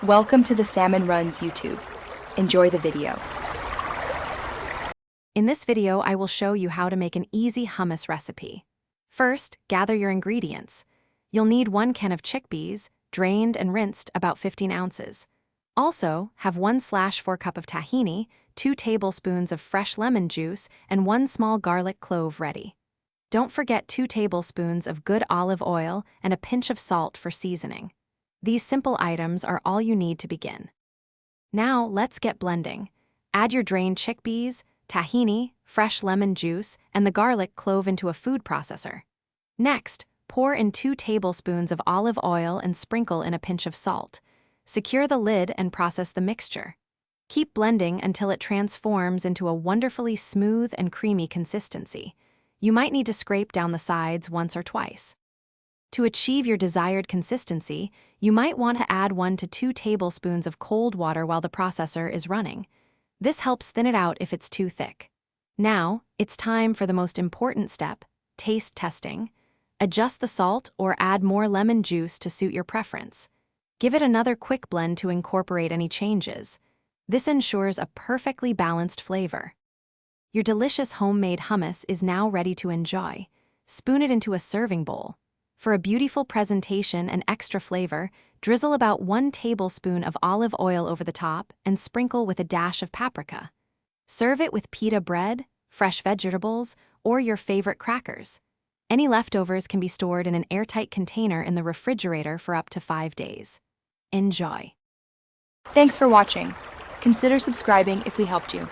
Welcome to the Salmon Runs YouTube. Enjoy the video. In this video, I will show you how to make an easy hummus recipe. First, gather your ingredients. You'll need 1 can of chickpeas, drained and rinsed, about 15 ounces. Also, have 1/4 cup of tahini, 2 tablespoons of fresh lemon juice, and 1 small garlic clove ready. Don't forget 2 tablespoons of good olive oil and a pinch of salt for seasoning. These simple items are all you need to begin. Now, let's get blending. Add your drained chickpeas, tahini, fresh lemon juice, and the garlic clove into a food processor. Next, pour in 2 tablespoons of olive oil and sprinkle in a pinch of salt. Secure the lid and process the mixture. Keep blending until it transforms into a wonderfully smooth and creamy consistency. You might need to scrape down the sides once or twice. To achieve your desired consistency, you might want to add 1 to 2 tablespoons of cold water while the processor is running. This helps thin it out if it's too thick. Now, it's time for the most important step, taste testing. Adjust the salt or add more lemon juice to suit your preference. Give it another quick blend to incorporate any changes. This ensures a perfectly balanced flavor. Your delicious homemade hummus is now ready to enjoy. Spoon it into a serving bowl. For a beautiful presentation and extra flavor, drizzle about 1 tablespoon of olive oil over the top and sprinkle with a dash of paprika. Serve it with pita bread, fresh vegetables, or your favorite crackers. Any leftovers can be stored in an airtight container in the refrigerator for up to 5 days. Enjoy! Thanks for watching. Consider subscribing if we helped you.